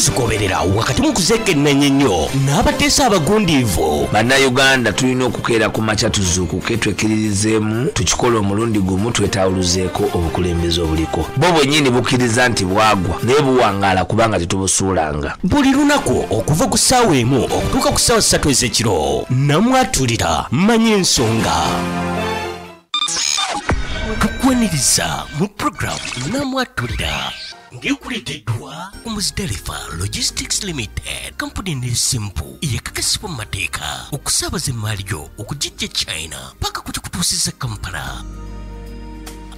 tuzigoberera wakati mu kuzeekennanya ennyo n'abateesa abagundiivu. Bannayuganda tulina okukeera ku makya tuzuukuke twekkiririzeemu tukikole omulundi gumu twetawuluzeeko obukulembeze obuliko. Bo bwennyini bukkiriza nti bwagwa naye buwangaala kubanga tetubusuulanga. Buli lunaku okuva ku ssaawa emu okutuuka ku ssaawa 3 ez'ekiro namwatulira manya ensonga. Tukwaniriza mu programu namwatulira ngekuleteddwa ku Muzdalifa Logistics Limited, kampuni n'esimpu eyakakasibwa mu mateeka okusaabaza emmaali yo okugijja China paka kukikutuusiza Kampala.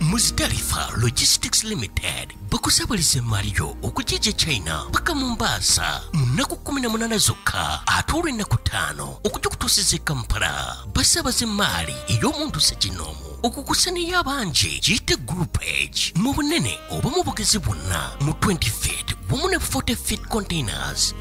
Muzdalifa Logistics Limited bakusaabaliza emmaali yo okugijja China paka Mombasa mu nnaku 18 zokka ate olw'ennaku 5 okugikutuusiza Kampala. Basaabaza emmaali ey'omuntu ssekinoomu okukusaniya abangi giyite group age mu bunene oba mu bugezi bwonna mu 20 feet wamu ne 40 feet containers.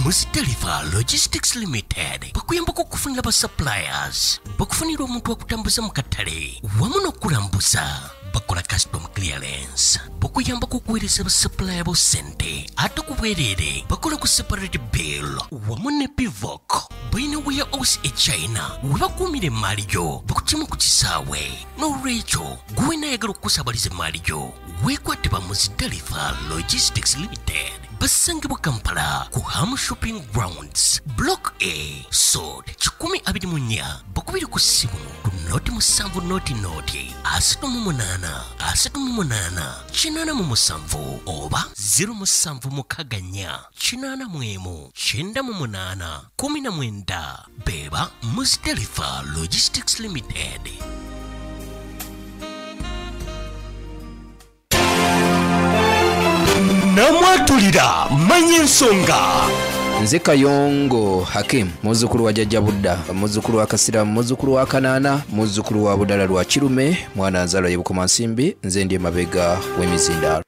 Muzdalifa Logistics Limited bakuyambako okufunira ba suppliers, bakufunira omuntu wakutambuza mu katale wamu n'okulambuza, bakola custom clearance, bakuyambako okuweereza ba supplier bo ssente ate ku bwereere bakola ku separate bill wamu ne pivok. Bayina warehouse e China we bakuumira emmaali yo bakukimu ku kisaawe. N'olwekyo gwe naayagala okukusaabaliza emmaali yo weekwate ba Muzdalifa Logistics Limited. Basangibwa Kampala ku Ham Shopping Grounds Block A Sod 124 bakubiri ku ssimu ku noti 7 noti 38 oba 0764 beba Muzdalifa Logistics Limited. Namwatulira manya ensonga. Nze Kayongo Hakim, muzzukulu wa Jjajja Budda, muzzukulu wa Kasiramu, muzzukulu wa Kanaana, muzzukulu wa Budala lwa Kirume, mwana nzaalwa ye Bukomansimbi, nze ndi emabega w'emizindaalo.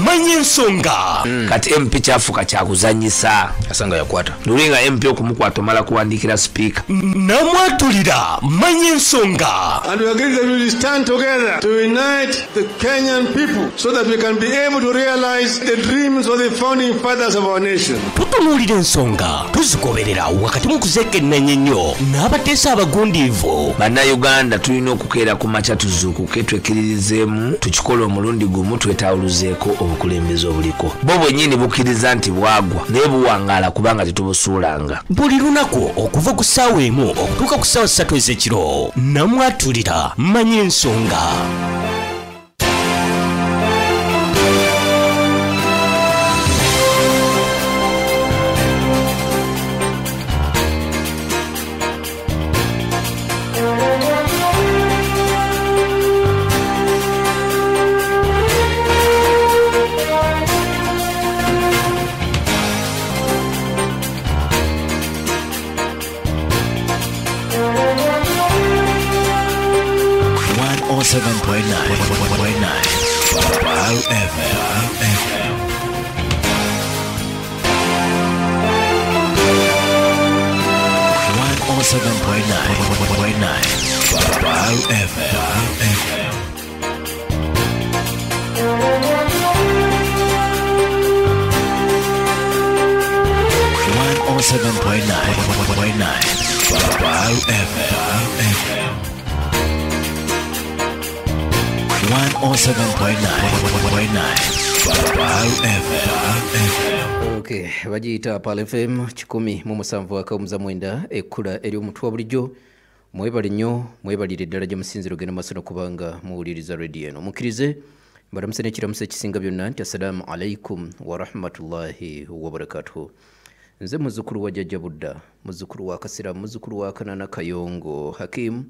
Manya ensonga. Kati MP kyafuuka kyakuzanyisa. Asanga yakwata. Lulinga MP okumukwata omala kuwandiikira speaker. Namwatulira manya ensonga. And we agree that we will stand together to unite the Kenyan people so that we can be able to realize the dreams of the founding fathers of our nation. Tutunuulira ensonga tuzigoberera wakati mu kuzeekennanya ennyo n'abateesa abagundiivu. Bannayuganda tulina okukeera ku makya tuzuukuke twekkiririzeemu tukikole omulundi gumu twetawuluzeeko obukulembeze obuliko. Bo bwennyini bukkiriza nti bwagwa naye buwangaala kubanga tetubusuulanga. Buli lunaku okuva ku ssaawa emu okutuuka ku ssaawa 3 ez'ekiro namwatulira manya ensonga. Okay, bagiyita Pal FM 107.9 ekkula eri omutwe bulijjo. Mwebale nnyo, mwebalire ddala gye musinziro gena masono kubanga muwuliriza radio eno. Mukkirize mbalamusa n'ekiramusa ekisinga byonna nti assalamu alaikum wa rahmatullahi wa barakatuhu. Nze muzzukulu wa Jjajja Budda, muzzukulu wa Kasiramu, muzzukulu wa Kanaana Kayongo Hakim,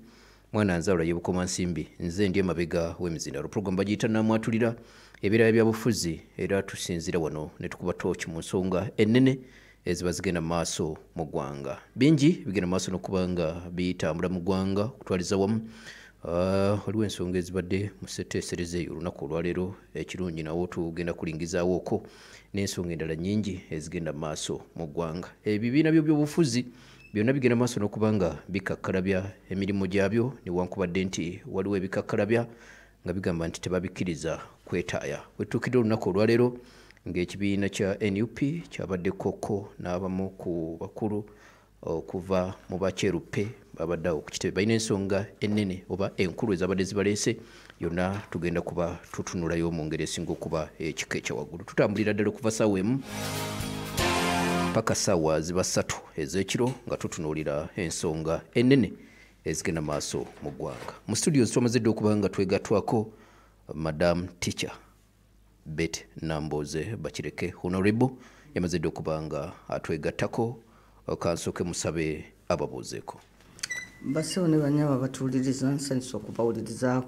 mwana nzaalwa ye Bukomansimbi, nze ndi emabega w'emizindaalo. Program bagiyita namwatulira ebirala bya bufuzi era tusinzira wano ne tukuba tooki mu nsonga ennene eziba zigenda mu maaso mu ggwanga. Bingi bigenda mu maaso n'okubanga biyitambula mu ggwanga okutwaliza wamu. Waliwo ensonga ezibadde museteesereze olunaku olwaleero ekirungi nawo tugenda kulingizaawooko n'ensonga endala nnyingi ezigenda mu maaso mu ggwanga. Ebibiina by'obufuzi byonna bigenda maaso n'okubanga bikakkalabya emirimu gyabyo newankubadde nti waliwo ebikakkalabya nga bigamba nti tebabikiriza kwetaaya. Wetuukidde olunaku olwaleero ng'ekibiina kya NUP kyabadde koko n'abamu ku bakulu okuva mu bakyeruppe babadde awo ku kitebe balina ensonga ennene oba enkulu ezabadde zibaleese, yonna tugenda kuba tutunulayo mu ngeri esinga okuba ekika ekyawaggulu. Tutambulira ddala okuva ssaawa emu paka ssaawa ziba 3 ez'ekiro nga tutunuulira ensonga ennene ezigenda maaso mu ggwanga. Mu studio twamazidde okuba nga twegattwako Madam Teacher Bet Namboze Bakireke Honorable yamazidde okuba nga atwegattako, kansooke musabe ababuuzeeko. Basewo ne banyaba batuuliriza, nsanyusa okubawuliriza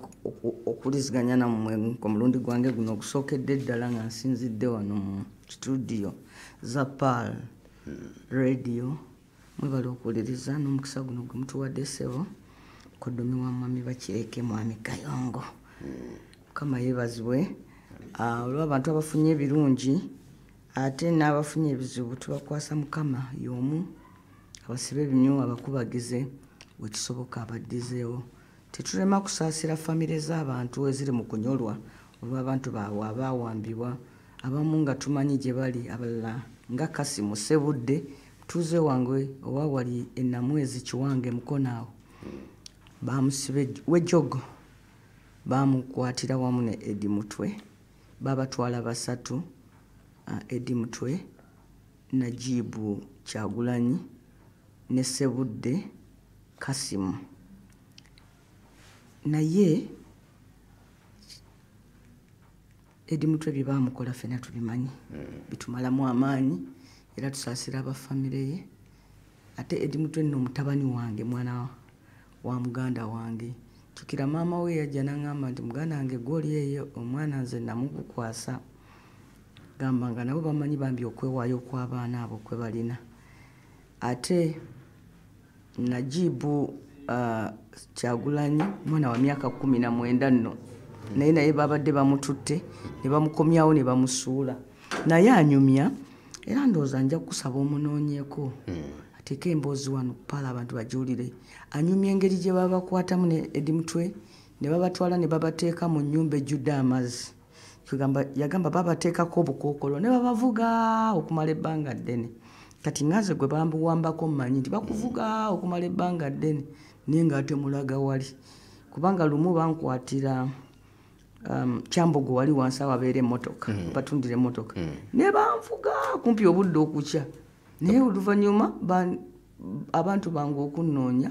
okuliziganya nammwe ku mulundi gwange guno ogusookedde ddala nga nsinzidde wano mu studio za PAL radio. Mwebale okuwuliriza n'omukisa guno gwe mutuwadde ssebo koddomi wa mwami Bakireke mwami Kayongo. Mukama yeebazibwe olw'abantu abafunye ebirungi ate n'abafunye ebizibu tubakwasa Mukama y'omu, abasibe ebinyu abakubagize wekisoboka abaddizeewo. Tetulema kusaasira famire z'abantu eziri mu kunyolwa olw'abantu baabwe abaawambibwa, abamu nga tumanyi gye bali, abalala nga Kasimu Ssebudde tuuze wange owa wali Ennamwezi Kiwange Mukonaawo baamusibe w'ejjogo baamukwatira wamu ne Edi Mutwe, babatwala basatu, Edi Mutwe, Najibu Kyagulanyi ne Ssebudde Kasimu. Naye Edi Mutwe bye baamukola ffenna tubimanyi, bitumalamu amaanyi era tusaasira abafamire ye. Ate Edi Mutwe nno mutabani wange, mwana wa muganda wange. Tukira maama we yajja n'aŋŋamba nti muganda wange gw'oli eyo omwana nze namukukwasa, gamba nga nabo bamanyi bambi okwewaayo kw'abaana abo kwe balina. Ate Najibu Kyagulanyi mwana wa myaka 19 nno, naye babadde bamututte ne bamukomyawo ne bamusuula. Naye anyumya era ndowooza nja kusaba omunoonyeeko ateeke emboozi wano kupaala abantu bagiwulire. Anyumya engeri gye babakwatamu ne Edi Mutwe ne babatwala ne babateeka mu nnyumba ejjudde amazzi. Yagamba babateekako obukookolo ne babavuga okumala ebbanga ddene. Kati ngaze gwe bambuwambako mmanyi nti bakuvuga okumala ebbanga ddene naye ng'ate mulaga wali. Kubanga lumu bankwatira Kyambogo wali wansi awabeera emmotoka, batundira emmotoka, ne banvuga kumpi obudde okukya. Naye oluvannyuma abantu bange okunnoonya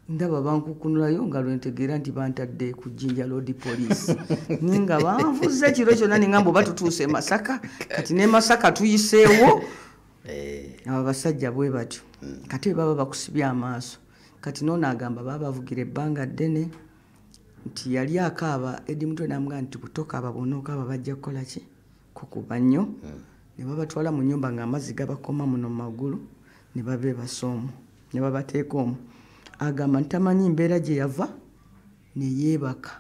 ndaba bankukunulayo nga lwentegeera nti bantadde ku Jinja Road Police. Naye nga banvuze ekiro kyonna ne ngamba oba tutuuse Masaka, kati ne Masaka tuyiseewo. Abo basajja bwe batyo kati baba bakusibye amaaso. Kati noono agamba babavugira ebbanga ddene nti yali akaaba. Edi Mutwe n'amugamba nti butokaaba bonna okaaba bajja kukola ki? Kukuba nnyo. Ne babatwala mu nnyumba ng'amazzi gabakoma muno mu magulu ne babeebasa omwo ne babateeka omwo. Agamba ntamanyi mbeera gye yava ne yeebaka.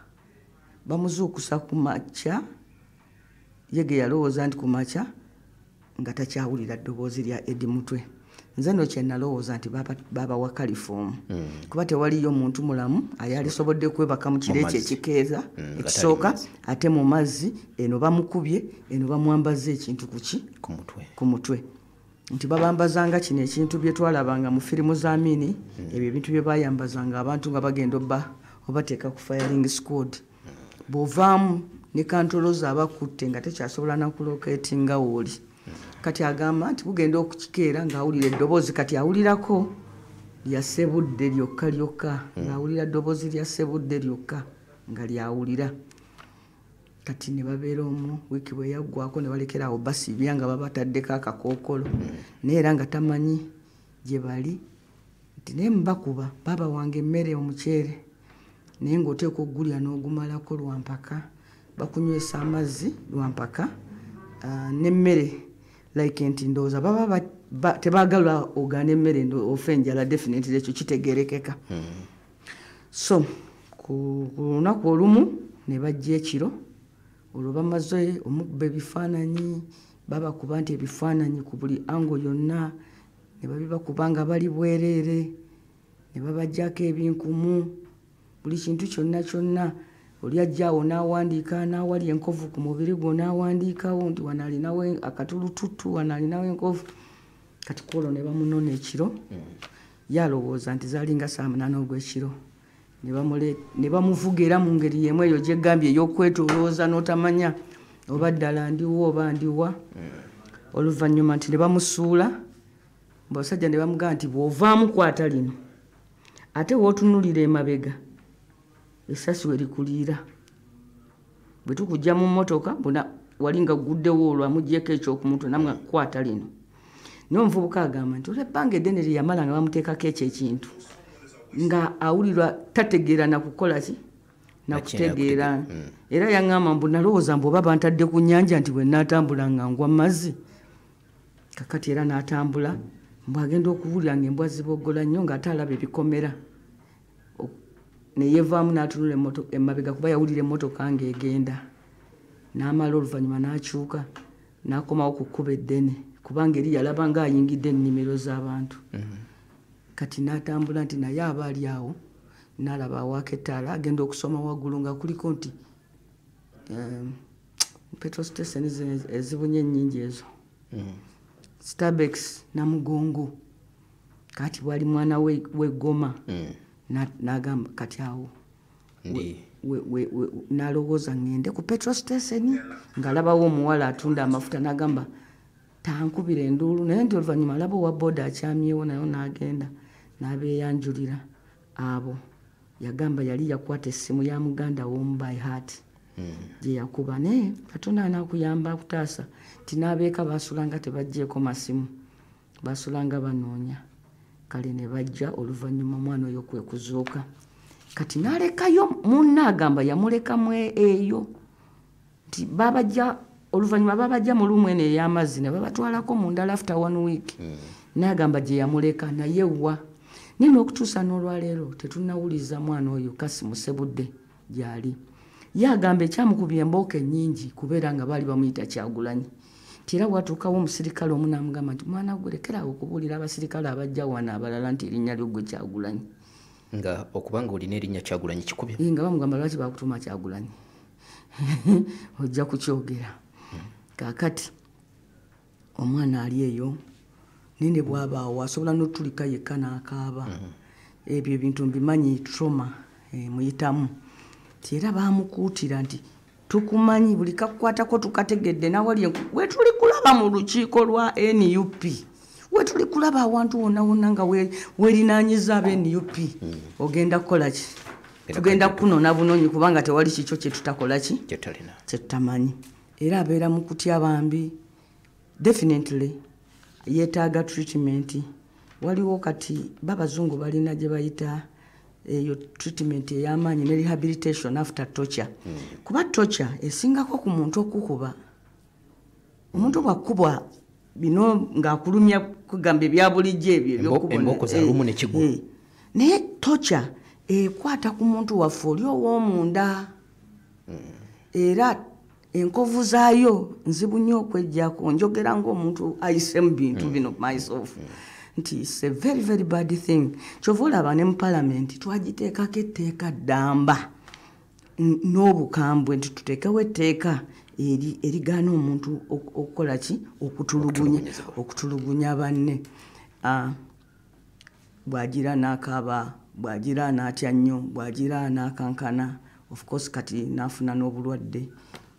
Bamuzuukusa ku makya, ye ge yalowooza nti ku makya nga takyawulira ddoboozi lya Edi Mutwe. Nze nno kye nalowooza nti babawa kalifoomu kuba tewaliyo muntu mulamu ayalisobodde kwebaka mu kiro ekyo ekikeeza ekisooka, ate mu mazzi eno bamukubye, eno bamwambaza ekintu ku mutwe. Nti babambazanga kino ekintu bye twalabanga mu firimu za Amini, ebyo ebintu bye bayambazanga abantu nga bagenda obateeka ku firing squad. Bw'ovaamu ne kantoloza abakutte nga tekyasobola nakulokeetinga wooli. Kati agamba nti bugenda okukikeera ng'awulira eddoboozi, kati awulirako lya Ssebudde lyokka ng'awulira ddoboozi lya Ssebudde lyokka nga lyawulira. Kati ne babeera omwo, wiiki bwe yaggwako ne balekera awo basiibya nga babataddeko akakookolo, naye era nga tamanyi gye bali. Nti naye mubakuba baaba wange emmere omuceere naye ng'oteeka okugulya n'ogumalako lwampaka, bakunywesa amazzi lwampaka n'emmere like nti ndowooza baba tebaagala ogaana emmere ofa enjala, definitely ekyo kitegerekeka. So ku lunaku olumu ne bajja ekiro olwo bamaze omukuba ebifaananyi, babakuba nti ebifaananyi ku buli ango yonna ne babibakuba nga bali bwereere, ne babajjako ebinkumu, buli kintu kyonna oli ajjaawo n'awandiika n'awali enkovu ku mubiri gwo n'awandiikawo nti wano alinawo akatulututu wano alinawo enkovu kati kwolwo ne bamunona ekiro yalowooza nti zaalinga saa 8 ogw'ekiro ne bamuvuga era mu ngeri yemu eyo gyegambye ey'okwetolooza n'otamanya oba ddala ndiwa oba ndiwa oluvannyuma nti ne bamusuula abasajja ne bamugamba nti bw'ovaamu kwata lino ate wootunulira emabega essasi we likuliira bwe tukujja mu mmotoka bona walinga guddewo olwo amugyeko ekyokumutwe namwe kwata lino naye omuvubuka agamba nti olwebbanga eddene lye yamala nga bamuteekako ekyo ekintu nga awulirwa tategeera nakukola ki nakutegeera era yaŋŋamba mbu nalowooza mbu oba bantadde ku nnyanja nti bwe naatambula nga ngwa mazzi kakati era n'atambula mbu agenda okuwulira ng'embwa ziboggola nnyo ng'ate alaba ebikomera neyeevaamu n'atunula emabega kuba yawulira emmotoka ng'egenda n'amala oluvannyuma n'akyuka n'akomawo ku kkuba eddene kubanga eri yalaba ng'ayingidde ennimiro z'abantu kati n'atambula nti naye aba ali awo n'alaba awaako ettaala agenda okusoma waggulu nga kuliko nti petrol station ezibunye ennyingi ezo Starbucks Namugongo kati bwali mwana w'eggoma n'agamba kati awo n'alowooza ngende ku petrol station ng'alabawo omuwala atunda amafuta n'agamba tankubira enduulu naye nti oluvannyuma alaba owa booda akyamyewo nayo n'agenda n'abeeyanjulira abo yagamba yali yakwata essimu ya muganda w'omu by heart gye yakuba naye katonda anaakuyamba akutaasa ti n'abeeka baasulanga tebaggyeko masimu baasulanga banoonya kale ne bajja oluvannyuma mwana oyo kwe kuzuuka kati n'alekayo munna agamba yamulekamu eyo nti babajja oluvannyuma babajja mu lumu eno ey'amazzi ne babatwalako mu ndala after 1 week n'agamba gye yamuleka naye wa naye n'okutuusa n'olwaleero tetunnawuliza mwana oyo kasi musebudde gy'ali ye agamba ekyamukubya embooka ennyingi kubeera nga baali bamuyita Kyagulanyi nti era watuukawo omusirikale omu n'amugamba nti mwana gwe lekerawo okubuulira abasirikale abajja wano abalala nti erinnya ly'ogwe Kyagulanyi nga okubanga olina erinnya Kyagulanyi kikubye nga bamugamba lwaki bakutuma Kyagulanyi ojja kukyogera kakati omwana ali eyo nene bwabaawo asobola n'otulika yekka n'akaaba ebyo ebintu mbimanyi trauma muyitamu ti era baamukuutira nti tukumanyi buli kakukwatako tukategedde nawali wetuli kulaba mu lukiiko lwa NUP wetuli kulaba awantu wonna wonna nga werinaanyiza aba NUP ogenda kukola ki tugenda kunoona bunoonyi kubanga tewali kikyo kye tutakola ki kye tutamanyi era abeera mu kutya bambi definitely yeetaaga treatment waliwo kati babazungu balina gye bayita eyo treatment ey'amaanyi ne rehabilitation after torture kuba torture esingako ku muntu okukuba omuntu bwakubwa bino ng'akulumya kugamba ebya bulijjo ebyo emboko za lumu ne kigwa naye torture ekwata ku muntu waffe oli ow'omunda era enkovu zaayo nzibu nnyo okwejjako njogera ng'omuntu ayise mu bintu bino myself nti it's a very very bad thing kyova olaba ne mu palamenti twagiteekako etteeka ddamba n'obukambwe nti tuteekewo etteeka erigaana omuntu okukola ki okutulugunya banne bw'agira n'akaaba bw'agira n'atya nnyo bw'agira n'akankana of course kati n'afuna n'obulwadde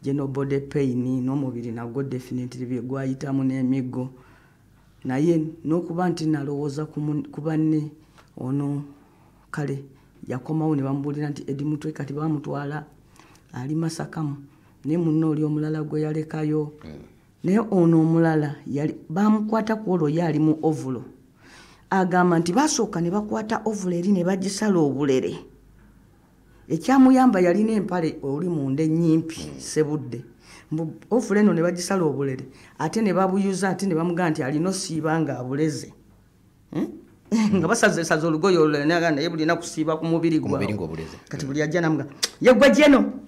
general body pain n'omubiri nagwo definitely bye gwayitamu n'emiggo naye n'okuba nti nalowooza ku banne ono kale yakomawo ne bamubuulira nti edi mutwe kati bamutwala ali Masakamu naye munno oli omulala gwe yalekayo naye ono omulala bamukwata ku olwo ye ali mu ovulo agamba nti basooka ne bakwata ovulo eri ne bagisala obulere ekyamuyamba yalina empale oli munda ennyimpi sebudde ovulo eno ne bagisala obulere ate ne babuyuza ate ne bamugamba nti alina osiiba nga abuleze nga basazesaza olugoye olulala naye bulina kusiiba ku mubiri gwa obuleze kati buli ajja namugamba yegwe jeno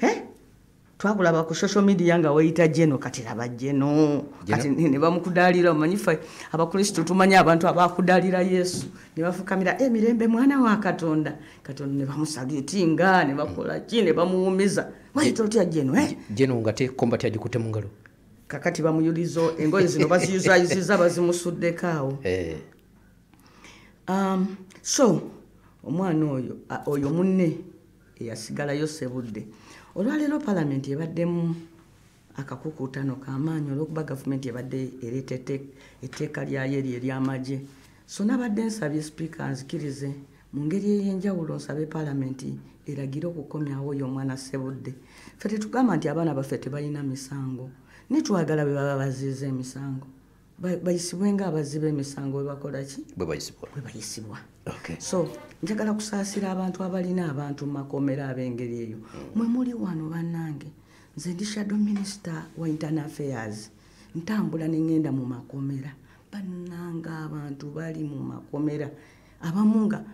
twakulaba ku social media nga weyita jeno kati laba jeno kati ne bamukudalira omanyi ffe abakristo tumanya abantu abakudalira Yesu ne bafukamira emirembe mwana wa Katonda ne bamusalutinga ne bakola ki ne bamuwumiza wayita otya jeno jeno ngate combat agikutte mu ngalo kakati bamuyulizo engoye zino baziyuzayiziza bazimusuddekaawo so omwana oyo munne eyasigalayo Ssebudde olwaleero palamenti ebaddemu akakukuutano k'amaanyi olw'okuba gavumenti ebadde ereeta etteeka lyayo eryo ery'amagye so nabadde nsabye sipiika nzikirize mu ngeri ey'enjawulo nsabe palamenti eragire okukomyawo oyo omwana Ssebudde ffe tetugamba nti abaana baffe tebalina misango nitwagala bwe baba baziiza emisango bayisibwe ng'abaziba emisango bwe bakola ki bwe bayisibwa so njagala kusaasira abantu abalina abantu mu makomera ab'engeri eyo mwe muli wano bannange nze ndi shadow minister wa internal affairs ntambula ne ngenda mu makomera bannanga abantu bali mu makomera abamu nga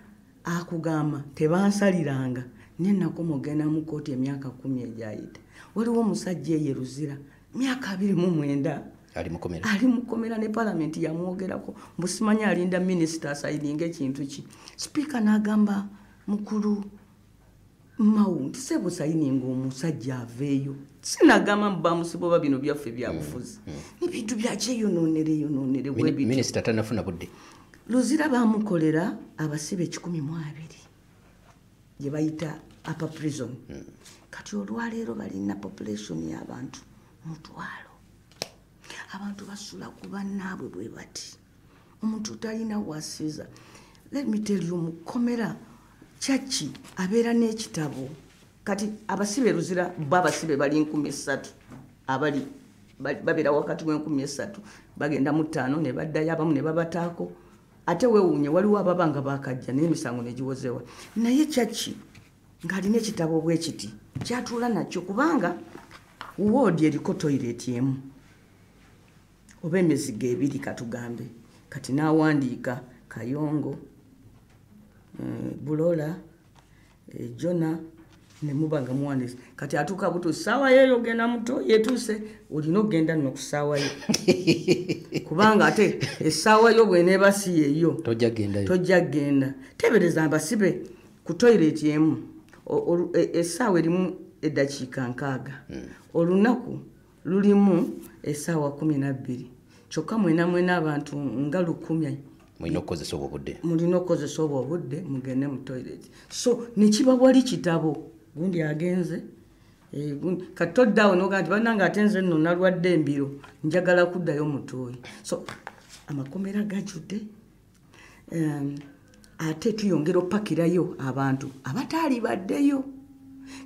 akugamba tebansaliranga nenako mugenda mu kooti emyaka 10 egyayita waliwo omusajja eyeruzira myaka 29 ali mukomera ne palamenti yamwogerako mbusimanya alinda minisita asayininga ekintu ki sipiika n'agamba mukulu Mawundi sebusayininga omusajja aveeyo sinagamba bamusibo bino byaffe byabufuzi n'ebintu byakyeyonoonere minisita tanafuna budde Luzira bamukolera abasibe 12 gye bayita upper prison kati olwaleero balina population y'abantu mutwalo abantu basula ku bannaabwe bwe bati omuntu talina wasiza let me tell you mukomera chachi abeera n'ekitabo kati abasibe Luzira babasibe bali 13 abali babeera wakati w'13 bagenda mu 5 ne baddayo abamu ne babataako ate weewuunye waliwo ababanga bakajja n'emisango ne giwozewa naye chachi ng'alina ekitabo bwe kiti kyatuula nakyo kubanga woodi eriko toilet emu oba emizigo 2 katugambe kati n'awandiika Kayongo Bulola Jona ne mubanga muwandiisa kati atuuka buto saawa yeyo genda muto yetuuse olina okgenda nno ku saawa ye kubanga ate essaawa yo bw'eneeba si yeyo tojja genda tebereza abasibe ku toilet emu essaawa erimu eddakiika 6 olunaku lulimu essaawa 12 kyokka mwena abantu nga 10 mulina okukozesa obudde mugende mu toilet so nekiba wali kitabo gundi agenze kati toddaawo nogaa nti bannanga ate nze nno nalwadde embiro njagala kuddayo mutooyi so amakomera gajjudde ate tuyongera opakirayo abantu abataali baddeyo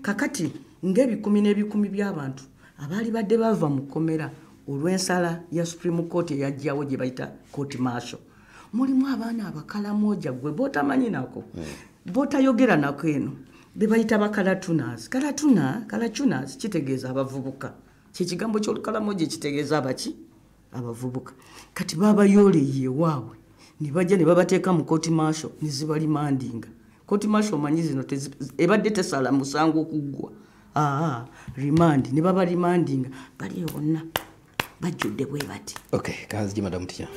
kakati ng'ebikumi n'ebikumi by'abantu abaali badde bava mu komera olw'ensala ya Supreme Court eyajjawo gye bayita court martial mulimu abaana abakalamoja gwe botamanyi nako botayogera nako eno be bayita bakalatunas kalatunas kitegeeza abavubuka kyekigambo ky'olukalamoja kitegeeza abaki abavubuka kati babayooleye waabwe ne bajja ne babateeka mu court martial ne zibalimandinga court martial manyi zino ebadde tesala musango okuggwa remand ne babalimandinga bali bonna bajjudde bwe bati kanzigi madamu tya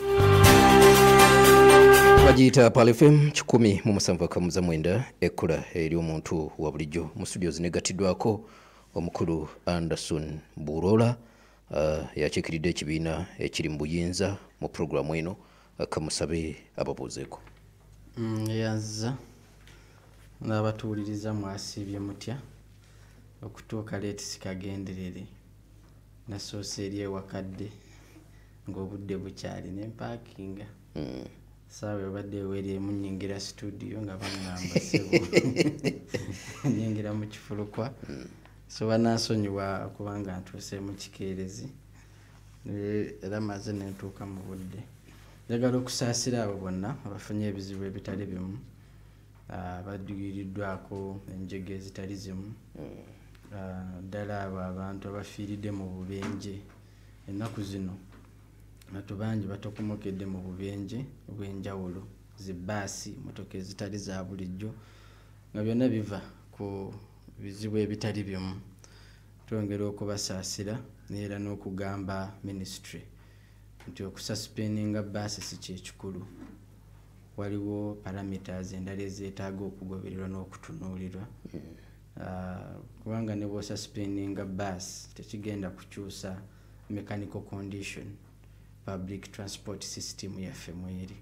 bagiyita Pal FM 107.9 ekkula eri omuntu wa bulijjo mu studio zinegatiddwako omukulu Anderson Bulola yakiikiridde ekibiina ekiri mu buyinza mu programu eno kamusabe ababuuzeeko yazza n'abatuuliriza mwasiibye mutya okutuuka leeti sikagenderere nasoose eri ewakadde ng'obudde bukyali n'empaakinga saawa ebadde eweri emunyingira studio nga bangamba sebo nyingira mu kifulukwa so banansonyiwa kubanga ntuuse mu kikeerezi era maze nentuuka mu budde njagala okusaasira abo bonna abafunye ebizibu ebitali bimu baddugiiriddwako enjega ezitali zimu ddala abo abantu abafiiridde mu bubenje ennaku zino abantu bangi batokomokedde mu bubenje obw'enjawulo zibbaasi motoka ezitali za bulijjo nga byonna biva ku bizibu ebitali bimu twongera okubasaasira neera n'okugamba ministry nti okususpendinga baasi si kyekikulu. Waliwo parameters endala ezeetaaga okugobererwa n'okutunuulirwa. Kubanga ne bw'osuspendinga baasi tekigenda kukyusa mechanical condition public transport system yaffe mweri.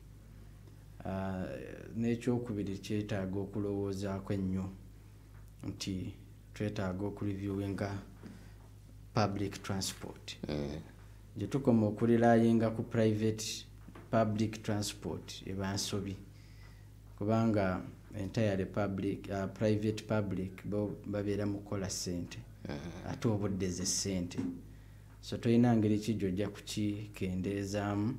N'ekyokubiri kyetaaga okulowoozaako ennyo nti twetaaga okureviewinga public transport. Gye tukoma okuliraayinga ku private public transport eba nsobi kubanga entirely private public bo babeera mu kukola ssente ate obudde ze ssente. So toyina ngeri ki gy'ojja kukikendeezaamu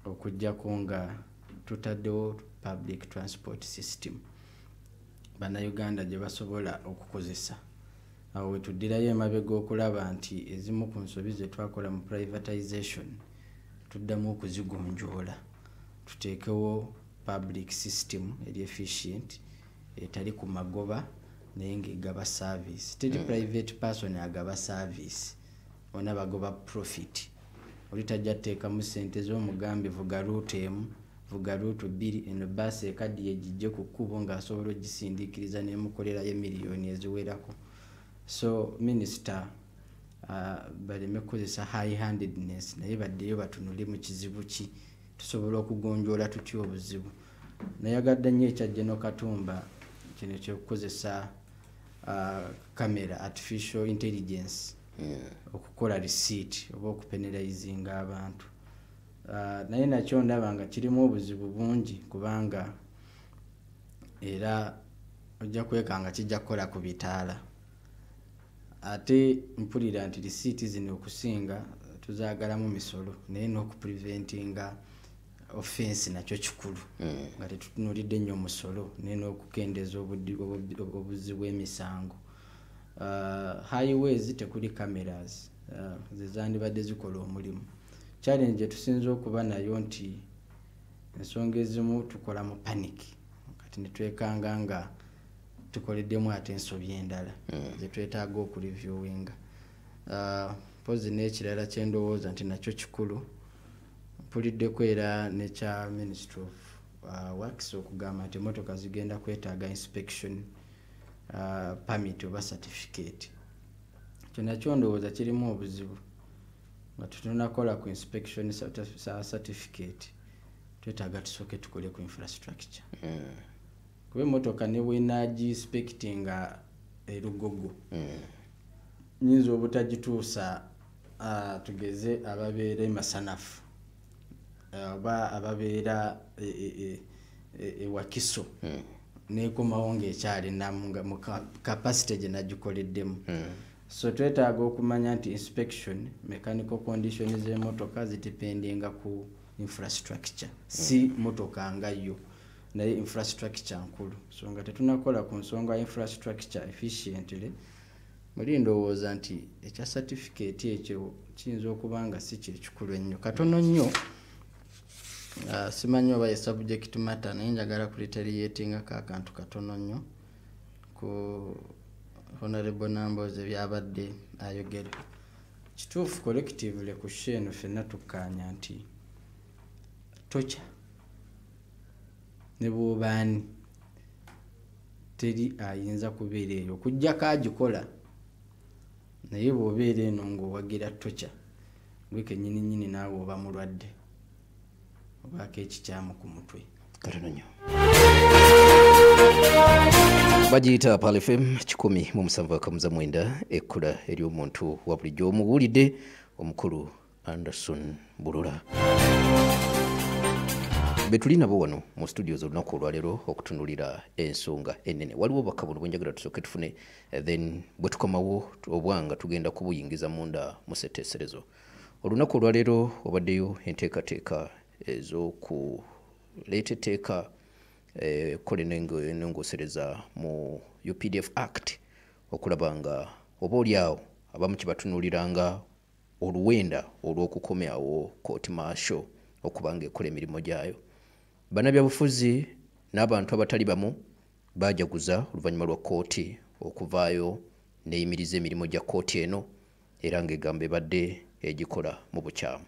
okuggyako nga tutaddewo public transport system bannayuganda gye basobola okukozesa. Awo wetuddirayo emabega okulaba nti ezimu ku nsobi ze twakola mu privatization tuddamu okuzigonjoola tuteekewo public system eri efficient etali ku magoba naye ng'egaba service. Teri private person agaba service ona bagoba profit. Oli tajja teekamu ssente z'omugambi vuga route emu vuga route bbiri eno baasi ekaddi yegijje ku kkubo ng'asobola ogisindiikiriza n'emukolerayo miliyoni eziwerako. So minister baleme kukozesa high handedness naye baddeyo batunule mu kizibu ki tusobola okugonjoola tutya obuzibu. Nayagadde nnyo ekya General Katumba kino ky'okukozesa camera artificial intelligence okukola receipt oba okupenalizinga abantu. Naye nakyo ndaba nga kirimu obuzibu bungi kubanga era ojja kwekanga kijja kukola ku bitaala. Ate mpulira nti receipt zino okusinga tuzaagalamu misolo naye n'okupreventinga offense nakyo kikulu nga tetutunulidde nnyo musolo naye n'okukendeeza obuzzi bw'emisango. Highways tekuli cameras ze zandibadde zikola omulimu. Challenge tusinza okuba nayo nti ensonga ezimu tukola mu panic kati ne twekanga nga tukoleddemu ate ensobi endala ze twetaaga okureviewinga. Pozi n'ekirala kye ndowooza nti nakyo kikulu mpuliddeko era nekya Ministry of Works okugamba nti emmotoka zigenda kwetaaga inspection permit oba certificate. Kyo nakyo ndowooza kirimu obuzibu nga tutunakola ku inspection certificate twetaaga tusooke tukole ku infrastructure. Kuba emmotoka ne bw'enagi inspectinga erugogo nyinza obutagituusa tugeze ababeera emasanafu oba ababeera ewakiso neekomawo ng'ekyali mu capacity gye nagikoleddemu. So twetaaga okumanya nti inspection mechanical condition z'emmotoka zidependinga ku infrastructure si motoka nga yo naye infrastructure nkulu. So nga tetunakola ku nsonga infrastructure efficiently muli ndowooza nti ekya certificate ekyo kiyinza okuba nga si kyekikulu ennyo katono nnyo. Simanyi oba ye subject matter naye njagala kuretaliatingako akantu katono nnyo ku Honorable Nambooze byabadde ayogera. Kituufu collectively ku sheno ffenna tukkaanya nti tocha ne bw'obaani teri ayinza kubeera eyo okuggyako agikola naye bw'obeera eno ng'owagira tocha gwe kennyini naawe oba mulwadde obaako ekikyamu ku mutwe. Katono nnyo. Bagiyita Pal FM 107.9 ekkula ery'omuntu wa bulijjo. Omuwulidde omukulu Anderson Bulula. Betuli nabo wano mu studio z'olunaku olwaleero okutunulira ensonga ennene. Waliwo bakabuno bwenjagala tusooke tufune then bwe tukomawo obwanga tugenda kubuyingiza munda mu ssetteeserezo. Olunaku olwaleero obaddeyo enteekateeka ez'okuleeta etteeka kole n'engosereza mu UPDF Act okulaba nga oba oliawo abamu kibatunuliranga oluwenda olw'okukomyawo kooti maasho okuba ng'ekola emirimu gyayo. Bannabyabufuzi n'abantu abatali bamu baajaguza oluvannyuma lwa kooti okuvaayo neyimiriza emirimu gya kkooti eno era ng'egamba ebadde egikola mu bukyamu.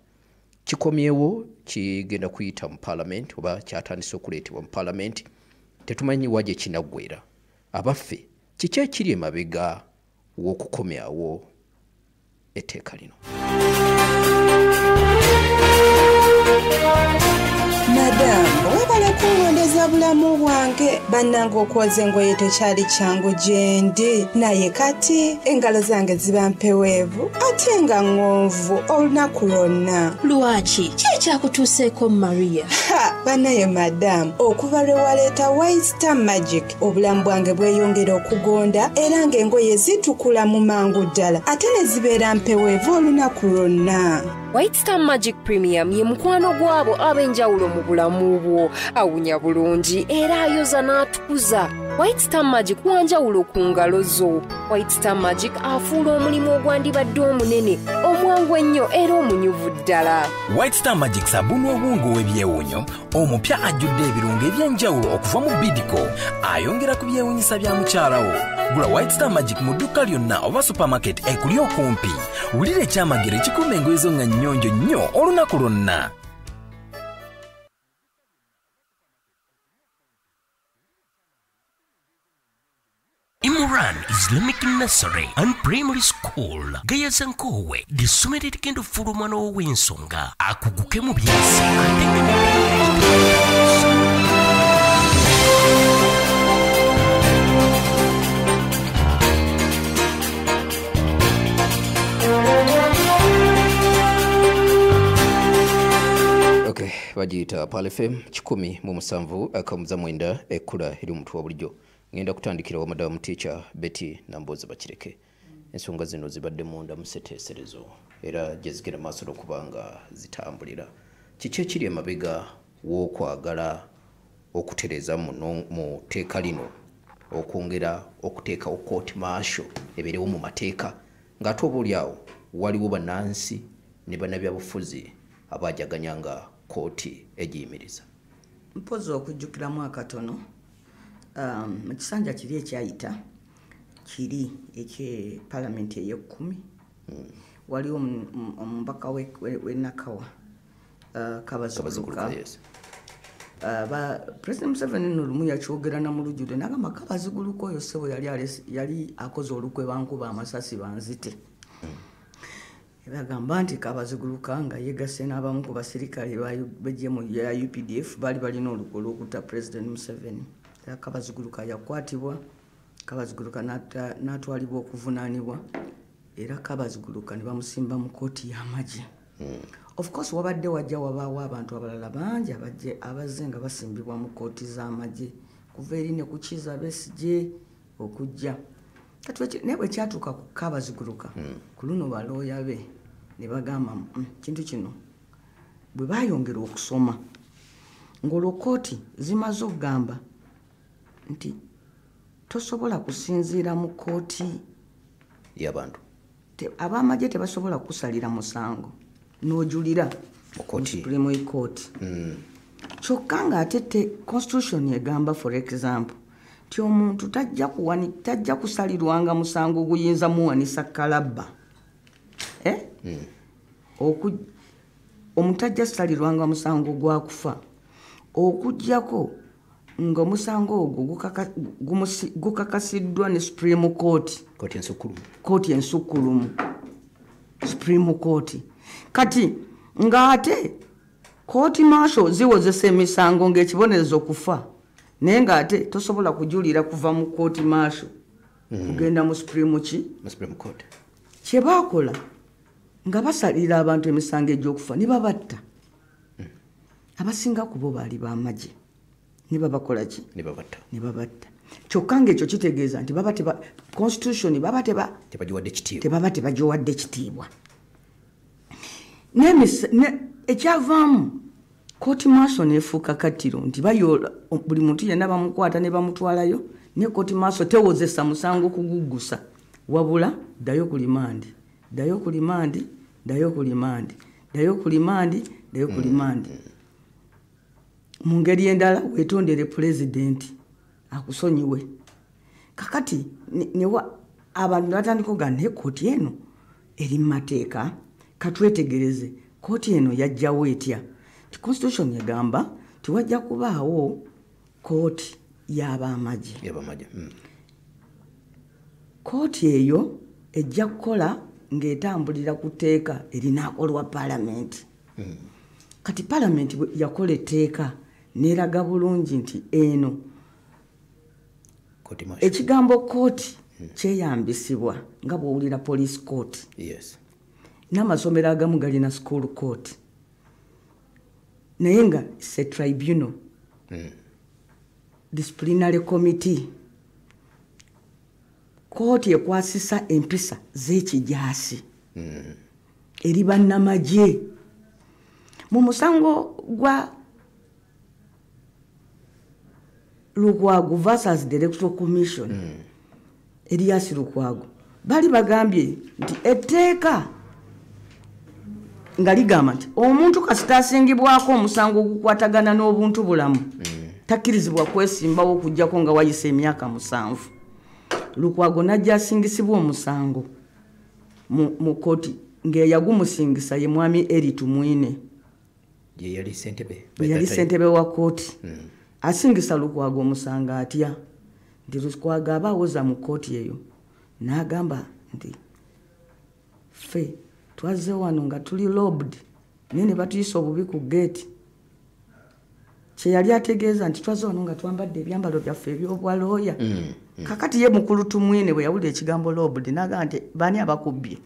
Kikomyewo kigenda kuyita mu paalamenti oba kyatandise okuleetebwa mu paalamenti. Tetumanyi wagye kinaggwera. Abaffe kiki ekiri emabega w'okukomyawo etteeka lino? Madamu, webale kungondeza bulamu bwange. Bannange okwoza engoye tekyali kyangu gyendi, naye kati engalo zange ziba mpeweevu ate nga ng'onvu olunaku lwonna. Lwaki? Ki ekyakutuuseeko Maria? Bannaye madamu, okuva lwe waleeta White Star Magic obulamu bwange bweyongera okugonda era ng'engoye zitukula mu mangu ddala ate ne zibeera mpeweevu olunaku lwonna. White Star Magic Premium ye mukwano gwabo ab'enjawulo mu bulamu bwo. Awunya bulungi era ayoza n'atukuza. White Star Magic wanjawulo ku ngalo zo. White Star Magic afuula omulimu ogwandibadde omunene omwangu ennyo era omunyuvu ddala. White Star Magic sabuni obwongo w'ebyewunyo omupya ajjudde ebirungo eby'enjawulo okuva mu Bidco ayongera ku byewunyisa bya mukyala wo. Gula White Star Magic mu dduka lyonna oba supermarket ekuli okumpi. Wulira ekyamagero ekikuuma engoye zo nga nnyonjo nnyo olunaku lwonna. Imran Islamic Nursery and Primary School. Gayaza nkowe disomero erigenda okufuula omwana w'ow'ensonga akuguke mu by'ensi Okay, bagiyita Pal FM 107.9 ekkula eri omuntu wa bulijjo. Ngenda kutandikira wa madamu teacher Betty Namboza Bakireke. Ensonga zino zibadde munda mu seteeserezo era gye zigenda maaso okubanga zitambulira. Kiki ekiri emabega w'okwagala okutereeza mu tteeka lino okwongera okuteekawo court martial ebeerewo mu mateeka ng'ate oboolyawo waliwo bannansi ne bannabyabufuzi abajaganyanga kooti egiyimiriza? Mpozi okujjukiramu akatono. Mu kisanja kiri ekyayita kiri ekye palamenti ey'ekumi waliwo omubaka w'Enakawa Kabaziguruka. President Museveni n'olumu yakyogera na mu lujjudde n'agamba Kabaziguruka oyo ssebo yali akoze olukwe bankuba amasasi banzite. Bagamba nti Kabaziguruka nga yegasse n'abamu ku basirikale b'ejjemu ya UPDF bali balina olukwe olw'okutta President Museveni. Kabaziguruka yakwatibwa, Kabaziguruka n'atwalibwa okuvunaanibwa era Kabaziguruka ne bamusimba mu kooti y'amagye. Of course wabadde wajja wabaawo abantu abalala bangi abazze nga basimbibwa mu kooti z'amagye kuva eri ne ku Kizza Besigye okujja. Kati naye bwe kyatuuka ku Kabaziguruka ku luno balooya be ne bagamba kintu kino bwe baayongera okusoma ng'olwo kooti zimaze okugamba nti tosobola kusinziira mu kooti y'abantu. Ab'amagye tebasobola kusalira musango n'ojulira mu Supreme Court. Kyokka ng'ate constitution egamba for example nti omuntu tajja kusalirwanga musango guyinza muwanisa kalabba. Omuntu tajja kusalirwanga musango gwa kufa okuggyako ng'omusango ogwo gukakasiddwa ne Supreme Court. Kooti ensukkulumu. Supreme Court. Kati ng'ate kooti martial ziwozesa emisango ng'ekibonerezo kufa naye ng'ate tosobola kujulira kuva mu kooti martial kugenda mu Supreme Court. Kye baakola nga basalira abantu emisango egy'okufa ne babatta. Abasinga ku bo baali b'amagye. Ne babakola ki? Ne babatta. Kyokka ng'ekyo kitegeeza nti baba constitution baba tebagiwadde kitiibwa. Ekyavaamu kooti maaso neefuuka kattiro nti bayola buli muntu yenna bamukwata ne bamutwalayo ne kooti maaso tewozesa musango kuguggusa wabula ddayo ku limandi. Mu ngeri endala weetondere pulezidenti akusonyiwe. Kakati abantu batandika okugamba kooti eno eri mu mateeka katwetegereze kooti eno yajjawo etya ti constitution egamba tiwajja kubaawo kooti y'abamagye kooti eyo ejja kukola ng'etambulira ku tteeka erinaakolwa paalamenti kati paalamenti yakola etteeka neeraga bulungi nti eno ekigambo kooti kyeyambisibwa nga bw'owulira police court n'amasomero agamu galina school court naye nga se tribunal disciplinary committee kooti ekwasisa empisa z'ekijaasi eri bannamagye mu musango gwa Lukwago versus the Electoral Commission Elias Lukwago bali bagambye nti etteeka nga ligamba nti omuntu kasita asingibwako omusango ogukwatagana n'obuntu bulamu takkirizibwa kwesimbawo okuggyako nga wayise emyaka 7. Lukwago najja asingisibwa omusango mu kooti ng'eyagumusingisa ye mwami Eritu Mwine yali ssentebe wa kooti asingisa Lukwago omusanga atya nti Lukwago abawoza mu kooti eyo n'agamba nti ffe twaze wano nga tuli lobed nene batuyisa obubi ku gate kye yali ategeeza nti twaze wano nga twambadde ebyambalo byaffe ebyobwalooya kakati ye mukulu Tumwine bwe yawulira ekigambo lobed n'agamba nti baani abakubbye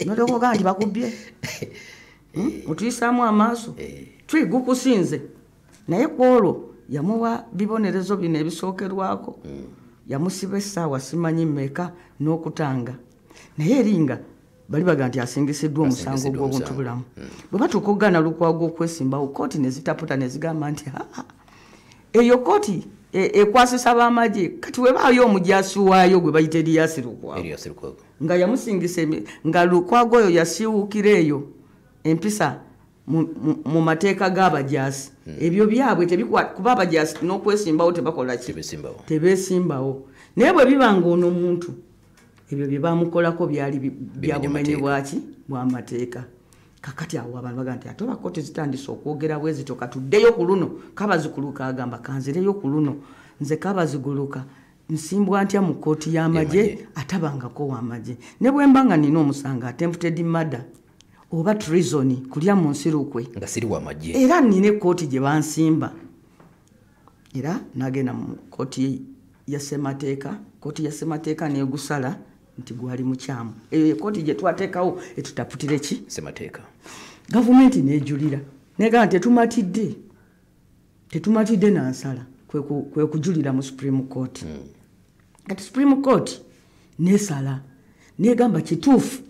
notokoga nti bakubbye otuyisaamu amaaso twigukusinze naye kwolwo yamuwa bibonerezo bino ebisookerwako yamusiba essaawa simanyi mmeka n'okutanga naye eringa bali baga nti asingisiddwa omusango gw'obuntu bulamu bwe batuuka okugaana Lukwago okwesimbawo kooti ne zitaputa ne zigamba nti eyo kooti ekwasisa b'amagye kati webaayo omujaasi waayo gwe bayita Elias Lukwago nga yamusingisa nga Lukwago oyo yasiiwuukira eyo empisa mu mateeka g'abajaasi ebyo byabwe kuba abajaasi n'okwesimbawo tebakola ki tebeesimbawo naye bwe biba ng'ono omuntu ebyo bye bamukolako byali bya bumenyi bwaki bw'amateeka kakati awo abantu baga nti ate obakooti zitandise okwogera bwe zito katuddeyo ku luno kabaziguluka agamba kanzireyo ku luno nze kabaziguluka nsimbwa ntya mu kooti y'amagye atabangako w'amagye ne bwe mba nga nina omusanga attempted murder oba treason kulya mu nsirukwe nga siri w'amagye era nina ekkooti gye bansimba era nagenda mu kooti ya ssemateeka kooti ya ssemateeka neegusala nti gwali mukyamu eyo ekooti gye twateekawo etutaputire ki ssemateeka gavumenti neejulira negamba tetumatidde nansala kwe kujulira mu Supreme Court kati Supreme Court nesala negamba kituufu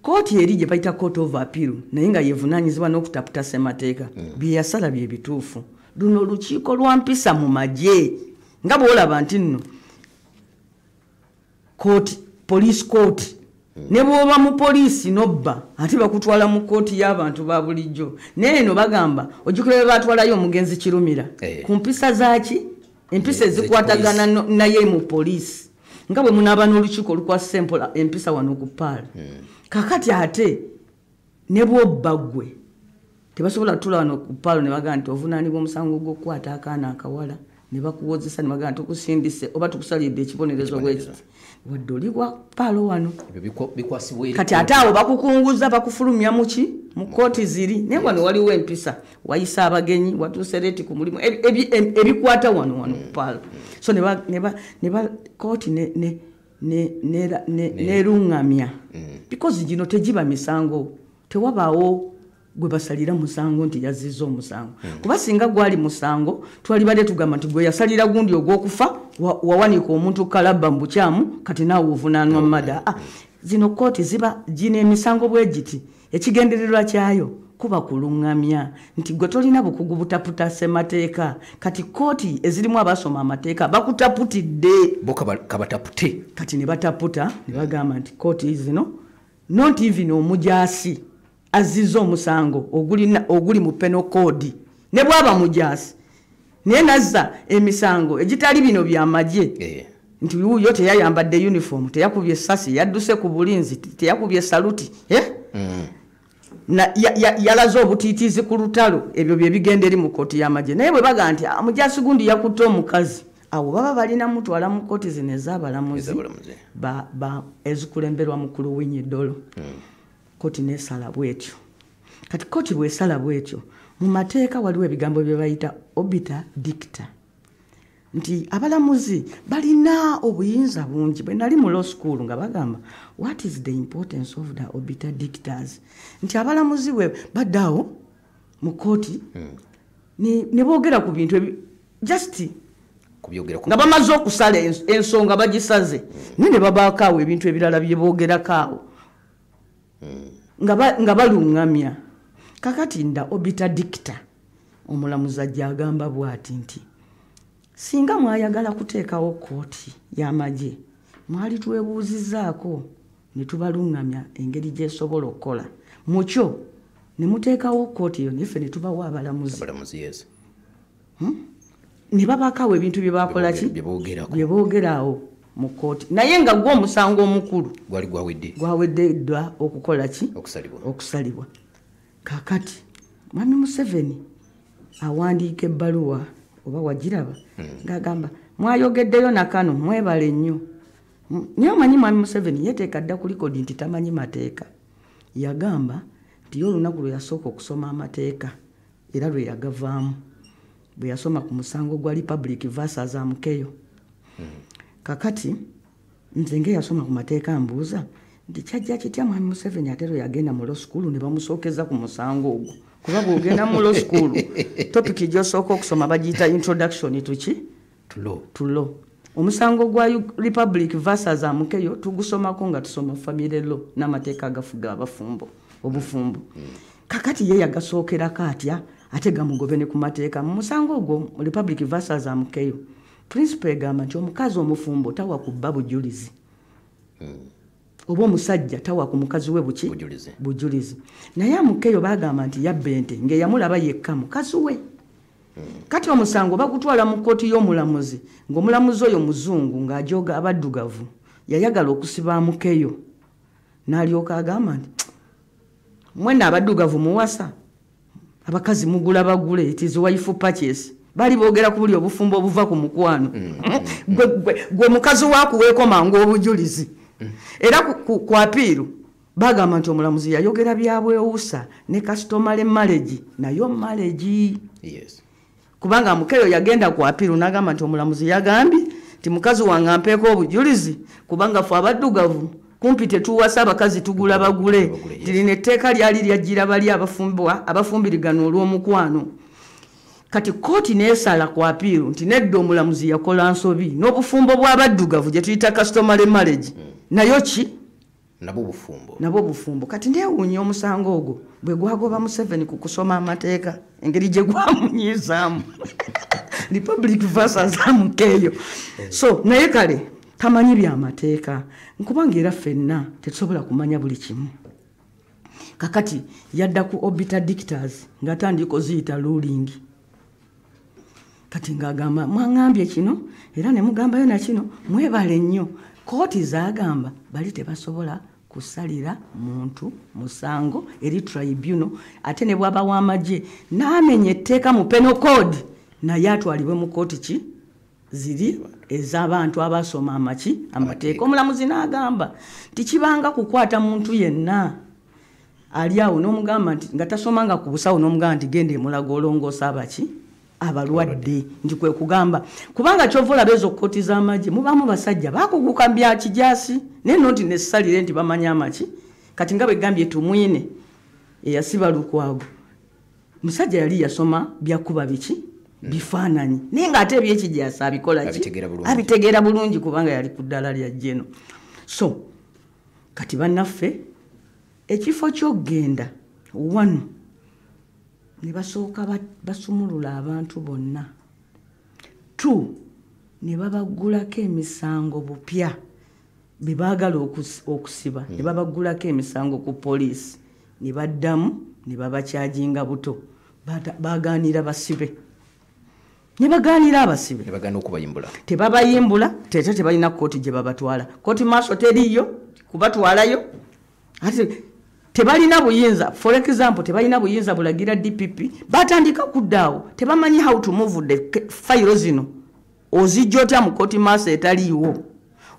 kooti eri gye bayita Court of Appeal naye nga yevunaanyizibwa n'okutaputa ssemateeka bye yasala bye bituufu luno olukiiko lwa mpisa mu magye nga bw'olaba nti nno kooti police court ne bw'oba mu poliisi nobba ate bakutwala mu kooti y'abantu ba bulijjo naye eno bagamba ojjukira bwe batwalayo omugenzi Kirumira ku mpisa zaaki empisa ezikwatagana naye mu poliisi nga bwe munaaba n'olukiiko olukwasisa empisa wano ku paala kakati ate ne bw'obba ggwe tebasobola tutula wano ku paalo ne bagamba nti ovunaanibwa omusango gw'okukwata akaana akawala ne bakuwozesa ne bagamba tukusindise oba tukusalidde ekibonerezo bwekiti wadde oli bwa paalo wano kati ate awo bakukunguza bakufulumya muki mu kooti ziri naye wano waliwo empisa wayisa abagenyi watuuse leeti ku mulimu ebikwata wano ku paalo so ne ba kooti neruŋŋamya because gino tegiba misango tewabaawo gwe basalira musango nti yazizza omusango kuba singa gwali musango twalibadde tugamba nti gwe yasalira gundi ogw'okufa wawanika omuntu kalabba mu bukyamu kati naawe ovunaanwa mada zino kooti ziba gina emisango bwe giti ekigendererwa kyayo kuba kuluŋŋamya nti gwe tolina bukugu butaputa ssemateeka kati kooti ezirimu abasoma amateeka bakutaputidde bo kabatapute kati ne bataputa ne bagamba nti kooti zino not even omujaasi azizza omusango oguli mu penal code ne bwaba mujaasi naye nazza emisango egitali bino byamagye nti uyo teyayambadde uniform teyakubye essasi yadduse ku bulinzi teyakubye saluti yalaze obutiitiizi ku lutalo ebyo bye bigenda eri mu kooti y'amagye naye bwe baga nti Mujaasi Gundi yakutte omukazi awo baba balina mutwala mu kooti zino ez'abalamuzi ezikulemberwa mukulu w'Enyiddolo kooti n'esala bwetyo kati kooti bw'esala bwetyo mu mateeka waliwo ebigambo bye bayita obiter dicta nti abalamuzi balina obuyinza bungi bwe nali mu law school nga bagamba what is the importance of the obiter dictas nti abalamuzi bwe baddawo mu kooti ne boogera ku bintu just nga bamaze okusala ensonga bagisaze ne babaakaawo ebintu ebirala bye boogerakaawo nga baluŋŋamya kakati nda obiter dicta omulamuzi ajja agamba bw'ati nti singa mwayagala kuteekawo kooti y'amagye mwali twebuuzizaako ne tubaluŋŋamya engeri gy'esobola okukola mukyo ne muteekawo kooti eyo niffe ne tubawa abalamuzi ne babaakaawo ebintu bye baakola ki bye boogeraawo mu kooti naye nga gwe omusango omukulu gwawedde dda okukola ki okusalibwa kakati Mwami Museveni awandiika ebbaluwa oba wagiraba ng'agamba mwayogeddeyo na kano mwebale nnyo naye omanyi Mwami Museveni yeteeka dda ku likodi nti tamanyi mateeka yagamba nti ye olunaku lwe yasooka okusoma amateeka era lwe yagavaamu bwe yasoma ku musango gwa Republic versus Amukeyo kakati nze ng'eyasoma ku mateeka mbuuza nti kyajja kitya Mwami Museveni ate lwe yagenda mu law school ne bamusookeza ku musango ogwo kuba bw'ogenda mu law school topiki gy'osooka okusoma bagiyita introduction to law omusango gwa Republic versus Amukeyo tugusomako nga tusoma family law n'amateeka agafuga obufumbo kakati ye yagasookerako atya ate gamugobe ne ku mateeka mu musango ogwo Republic versus Amukeyo principle egamba nti omukazi omufumbo tawa ku bba bujulizi oba omusajja tawa ku mukazi we bujulizi naye Amukeyo bagamba nti yabbe ente ng'eyamulaba yekka mukazi we kati omusango bagutwala mu kooti y'omulamuzi ng'omulamuzi oyo muzungu ng'ajoga abaddugavu yayagala okusiba Amukeyo n'alyoka agamba nti mwena abaddugavu muwasa abakazi mugula bagule it is wife purchase bali boogera ku buli obufumbo obuva ku mukwano gwe mukazi waakuweeko mangu obujulizi era ku apiiru bagamba nti omulamuzi yayogera byabwewuusa ne customary marriage nayo marriage kubanga Amukeyo yagenda ku apiiru n'agamba nti omulamuzi yagambye nti mukazi wange ampeeko obujulizi kubanga ffe abaddugavu kumpi tetuwasa abakazi tugula bagule lino etteeka lyali lyajjira bali abafumbirigana olw'omukwano kati kooti neesala ku apiiru nti nedda omulamuzi yakola nsobi n'obufumbo bw'abaddugavu gye tuyita customary marriage nayo ki nabo bufumbo kati ndeewuunya omusango ogwo bwe gwagoba Museveni ku kusoma amateeka engeri gye gwamunyizaamu Republic versus Amukeyo so naye kale tamanyi byamateeka nkubanga era ffenna tetusobola kumanya buli kimu kakati yadda ku obiter dictas ng'atandika ziyita ruling kati ng'agamba mwaŋŋambye kino era ne mugambayo na kino mwebale nnyo kooti zaagamba bali tebasobola kusalira muntu musango eri tribunal ate ne bwaba w'amagye n'amenya etteeka mu penal code naye atwalibwe mu kooti ki ziri ez'abantu abasoma amateeka omulamuzi n'agamba tikibanga kukwata muntu yenna ali awo n'omugamba nti nga tasomanga ku busawo n'omugamba nti genda emulaga olongoosa abalwadde nti kwe kugamba kubanga kyova olaba ezo kooti z'amagye mubaamu basajja baakuguka bya kijaasi naye nno nti nesalire nti bamanya amaki kati nga bwe gambye tumwine eyasiba lukwago musajja yali yasoma byakuba biki bifaananyi naye ng'ate ebyekijaasi abikola ki abitegeera bulungi kubanga yali ku ddala lya jeno so kati bannaffe ekifo ky'okgenda wano ne basooka basumulula abantu bonna 2 ne babagulako emisango bupya bye baagala okusiba ne babagulako emisango ku poliisi ne baddamu ne babakyajinga buto bagaanira basibe ne bagaanira abasibe ne bagaana okubayimbula tebabayimbula tete tebalina kooti gye babatwala kooti maaso teriyo kubatwalayo ate tebalina buyinza for example tebalina buyinza bulagira DPP batandika kuddaawo tebamanyi how to move the file zino ozijja otya mu kooti maaso etaliiwo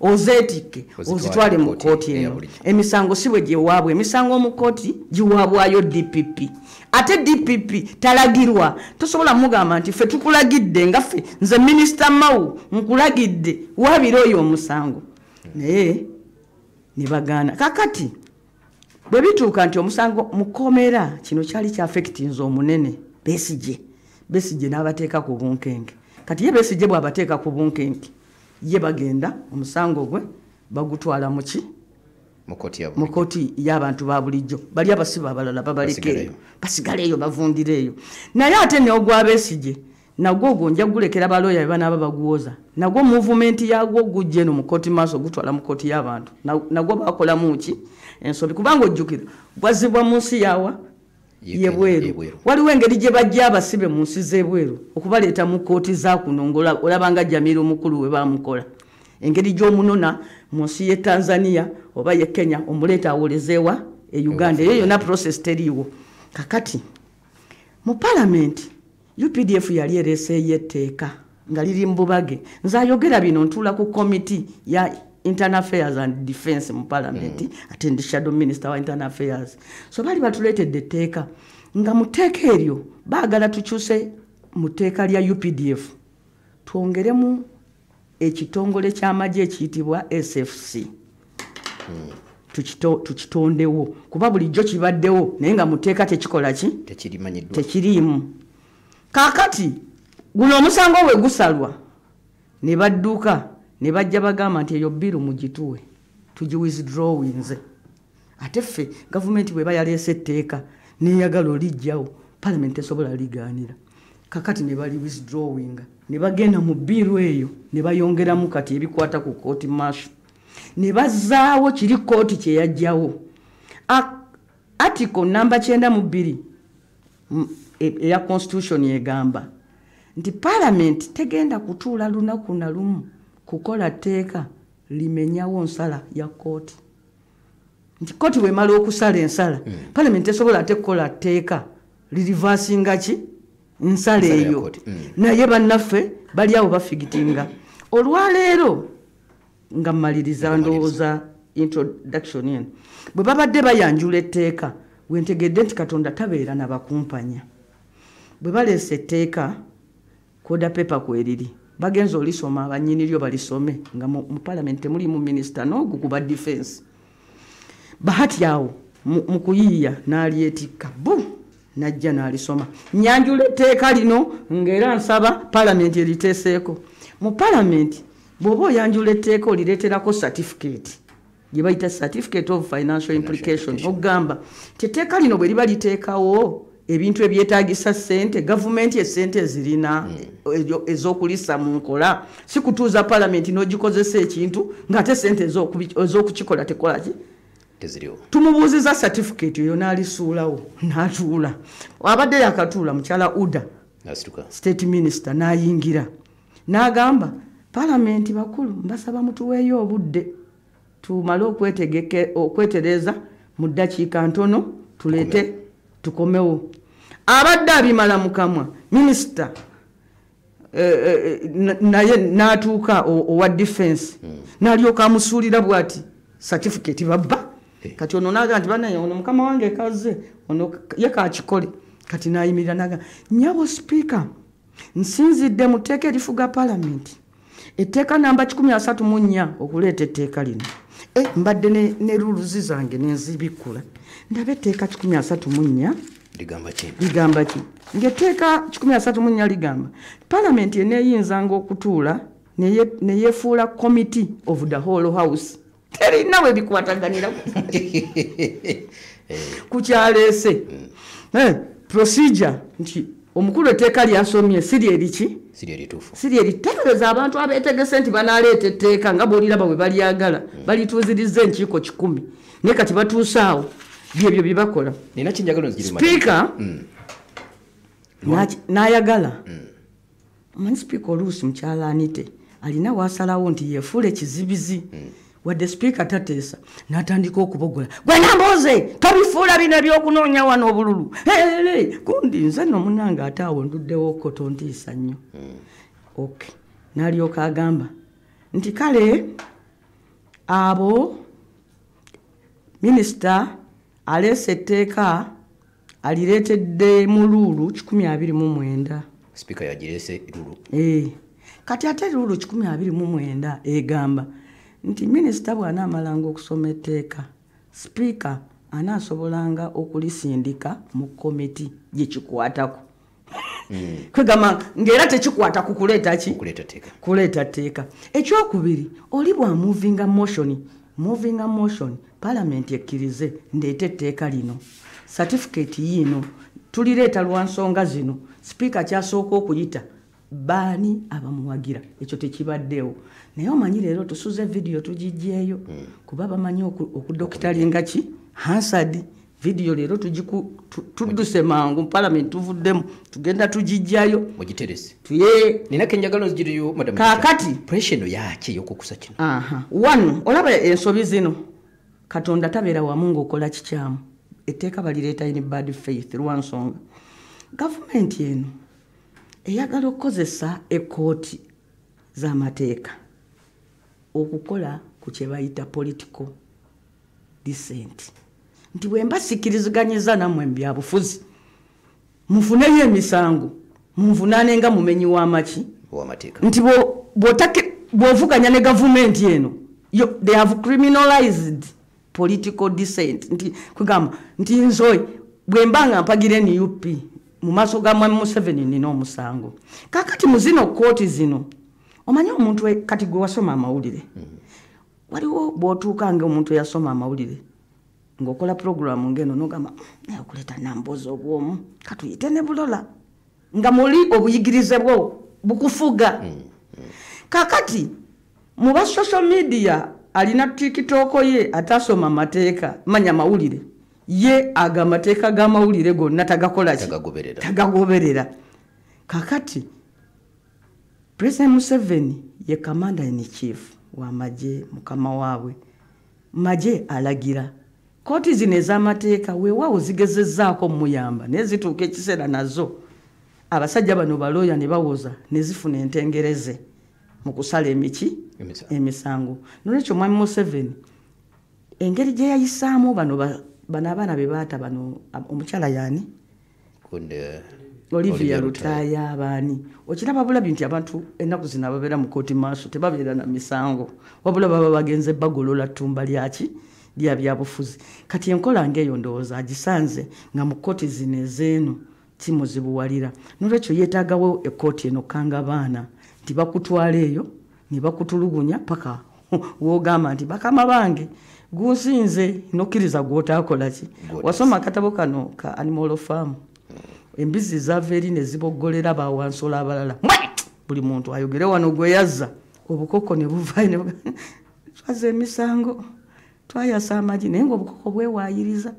ozeetike ozitwale mu kooti eno emisango si bwe gyewaabwe emisango mu kooti giwaabwayo DPP ate DPP talagirwa tosobola mugamba nti ffe tukulagidde nga ffe nze minisita Mawu nkulagidde waabira oyo omusango naye ne bagaana kakati bwe bituuka nti omusango mukomera kino kyali kya affectinze omunene Besigye n'abateeka ku bunkenge kati ye Besigye bw'abateeka ku bunkenge ye bagenda omusango gwe bagutwala muki mu kooti y'abantu ba bulijjo bali abasibe abalala babalekeeyo basigaleeyo bavundireeyo naye ate ne ogwa Besigye nagwo ogwo nja gulekera balooya be banaaba baguwoza nagwo movement yagwo gujja eno mu kooti maaso gutwala mu kooti y'abantu nagwo bakolamu ki ensobi kubanga ojjukira bwazibwa mu nsi yawa yebweru waliwo engeri gye bajja abasibe mu nsi z'ebweru okubaleeta mu kooti za kuno olabanga Jamiru omukulu we bamukola engeri gy'omunona mu nsi ye Tanzania oba ye Kenya omuleeta awolezeewa e Uganda eyo yonna process teriiwo kakati mu parliament UPDF yali ereeseeyo etteeka nga liri mu bubage nze ayogera bino ntuula ku committee ya Internal Affairs and Defense mu parliament ate ndi shadow minister wa Internal Affairs so bali batuleetedde etteeka nga mu tteeka eryo baagala tukyuse mu tteeka lya UPDF twongeremu ekitongole ky'amagye ekiyitibwa SFC tukitondewo kuba bulijjo kibaddewo naye nga mu tteeka tekikola ki tekiriimu kakati guno omusango we gusalwa ne badduka ne bajja bagamba nti eyo bbiru mugituwe tugiwithdrawinze ate ffe gavumenti bweba yaleese etteeka neyagala olijjawo parliament esobola ligaanira kakati ne bali withdrawinga ne bagenda mu bbiru eyo ne bayongeramu kati ebikwata ku kooti maaso ne bazaawo kiri kooti kyeyajjawo article namba 92 eya constitution yegamba nti parliament tegenda kutuula lunaku na lumu kukola tteeka limenyawo nsala ya kooti nti kooti wemala okusala ensala parliament esobola ate kukola tteeka lirivasinga ki nsala eyo naye bannaffe bali awo bafigitinga olwaleero nga mmaliriza ndowooza introduction eno bwe babadde bayanjula etteeka wentegedde nti Katonda tabeera nabakumpanya bwe baleese etteeka koda pepa kweriri bagenza olisoma abanyini lyo balisome nga mu parliament temulimu minister n'ogu kuba defense bahati yawo mu kuyiiya n'alyetikka bu najja n'alisoma nyanjula etteeka lino ng'era nsaba parliament eriteeseeko mu parliament bw'oba oyanjula etteeka olireeterako certificate gye bayita certificate of financial implication ogamba tetteeka lino bwe liba liteekawo ebintu ebyetaagisa ssente gavumenti essente ezirina ez'okulisa mu nkola si kutuuza parliament n'ogikozesa ekintu ng'ate ssente ez'okukikola tekola ki teziriwo tumubuuziza certificate eyo n'alisuulawo n'atuula abadde yakatuula mukyala Uda state minister n'ayingira n'agamba parliament bakulu mbasaba mutuweeyo obudde tumale okwetereza mu ddakiika ntono tuleete tukomewo abadde abimala mukamwa minisita naye n'atuuka owa defense n'alyoka amusuulira bw'ati certificate babba kati ono n'agamba nti banaye ono mukama wange kaze ono ye kakikole kati n'ayimirira n'agamba nyabo speaker nsinzidde mu tteeka erifuga parliament etteeka namba 134 okuleeta etteeka lino mbadde ne rules zange nenzibikula ndabe etteeka 134 ligamba ki ng'etteeka 134 ligamba parliament eneeyinzanga okutuula neyefuula committee of the whole house terina we bikwataganira kukyaleese procedure nti omukulu etteeka lyasomye siri eriki siri eritegeeza abantu abeetegese nti banaleeta etteeka nga bw'oliraba bwe balyagala balituuziriza enkiiko 10 naye kati batuusaawo byebyo bye bakola sipiika n'ayagala omanyi sipiika oluusi mukyala Anite alina wasalawo nti yefuula ekizibizi wadde sipiika tateesa n'atandika okubogola gwe Nambooze tobifuula bino ebyokunoonya wano obululu gundi nze nno munnange ate awo nduddewo koto ntiisa nnyo okay n'alyoka agamba nti kale abo minisita aleese etteeka alireetedde mu Luulu 129 sipiika yagireese Luulu kati ate Luulu 129 egamba nti minisita bw'anaamalanga okusoma etteeka sipiika anaasobolanga okulisindika mu komiti gye kikwatako kwegamba ng'era tekikwata ku kuleeta tteeka ekyokubiri oli bwa moving a motion parliament ekkirize ndeete etteeka lino certificate yino tulireeta lwa nsonga zino sipiika kyasooka okuyita baani abamuwagira ekyo tekibaddewo naye omanyi leero tusuze vidiyo tugijjeeyo kuba bamanyi okudokitalinga ki Hansard vidiyo leero tudduse mangu parliament tuvuddemu tugenda tugijjayo mugiterese tuye nina kenjagalo ziriyo madam kakati pressure yaki yokukusa kino wano olaba ensobi zino Katonda tabeera wamu ng'okola kikyamu etteeka balireeta in bad faith lwa nsonga gavumenti eno eyagala okukozesa ekkooti z'amateeka okukola ku kye bayita political dissent nti bwe mbasikirizganyiza nammwe byabufuzi mufuneyo emisango munvunaane nga mumenyi w'amaki nti bw'ovuganya ne gavumenti eno they have criminalized political dissent nti kugamba nti nzoyi bwe mbanga mpagire NUP mu maaso ga Mwami Museveni nina omusango kakati mu zino kooti zino omanyi omuntu kati gwe wasoma amawulire waliwo bw'otuuka ng'omuntu eyasoma amawulire ng'okola programu ng'eno n'ogamba naye okuleeta Nambooze obwomu katuyite ne Bulola nga muli obuyigirize bwo bukufuga kakati mu ba social media alina TikTok ye atasoma mateeka manya mawulire ye aga mateeka ga mawulire gonna tagakola tagagoberera kakati President Museveni ye commander in chief wa maje mukama waabwe maje alagira kooti zino ez'amateeka weewaawo zigezezzaako muyamba naye zituuka ekiseera nazo abasajja bano balooya ne bawoza ne zifuna entengereze mu kusala emisango nolwekyo Mwami Museveni engeri gye yayisaamu bano abaana be baata bano omukyala yaani Olivia Lutaya abaani okiraba bulabi nti abantu ennaku zino ababeera mu kooti maaso tebabeera na misango wabula baba bagenze bagolola ttumba lyaki lya byabufuzi kati enkola ng'eyo ndowooza agisanze nga mu kooti zino ez'eno kimuzibuwalira nolwekyo yeetaagawo ekkooti eno kanga baana nti bakutwala eyo ne bakutulugunya paka wogamba nti bakama bange gunsinze nokkiriza gwotaakola ki wasoma akatabo kano ka Animal Farm embizi zava eri ne ziboggolera bawansola abalala buli muntu ayogere wano gwe yazza obukoko ne buvaayo ne twaze emisango twayasa amagi naye ng'obukoko bwewaayiriza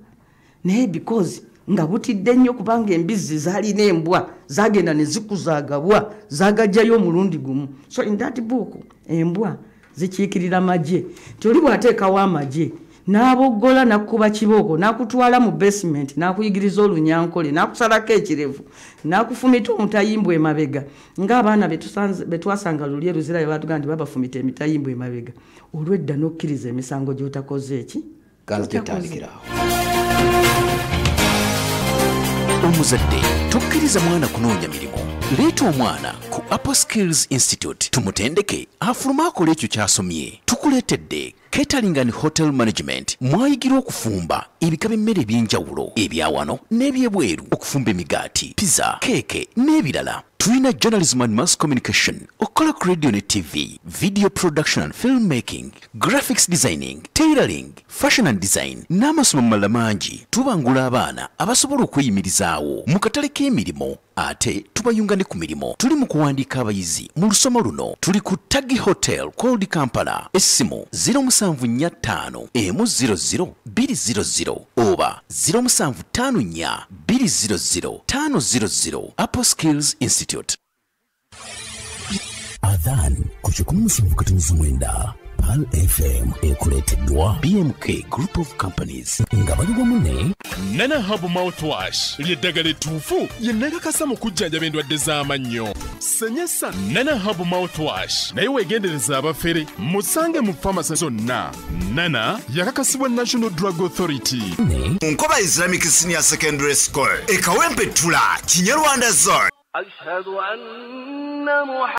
naye because nga butidde nnyo kubanga embizi zaalina embwa zagenda ne zikuzaagabwa zagajjayo omulundi gumu so in that book embwa zikiikirira amagye toli bw'ateekawo amagye n'aboggola n'akkuba kibooko n'akutwala mu basement n'akuyigiriza olunyankole n'akusalako ekirevu n'akufumita omutayimbwa emabega ng'abaana be twasanga luli eruzira bye baatugaa nti babafumita emitayimbwa emabega olw'edda n'okkiriza emisango gy'otakoze eki ganzetandikirawo omuzadde tokkiriza mwana kunoonya mirimu leeta omwana ku Upper Skills Institute tumutendeke afuluma akola ekyo kyasomye tukuleetedde catering and hotel management mwayigirwa okufumba ebika by'emmere eby'enjawulo ebya wano n'ebyebweru okufumba emigaati pizza keeke n'ebirala tulina journalism and mass communication okola ku radio ne TV video production and filmmaking graphics designing tailoring fashion and design n'amasomo malala mangi tubangula abaana abasobola okweyimirizaawo mu katale k'emirimu ate tubayunga ne ku mirimu tuli mu kuwandiika abayizi mu lusomo luno tuli ku Tagi Hotel Cold Kampala essimu 0745-100-200 oba 0754-200-500 Upper Skills Institute. Ramadhan ku 17 Pal FM ekuleteddwa BMK Group of Companies nga bali wamu ne Nana Hub Mouthwash ly'eddagala ettuufu lye nnakakasa mu kujjanjaba endwadde z'amannyo. Senyesa Nana Hub Mouthwash naye weegendereza abafere musange mu famasi zonna. Nana yakakasibwa National Drug Authority. Nkoba Islamic Senior Secondary School Ekawempe Tula Kinyarwanda Zone.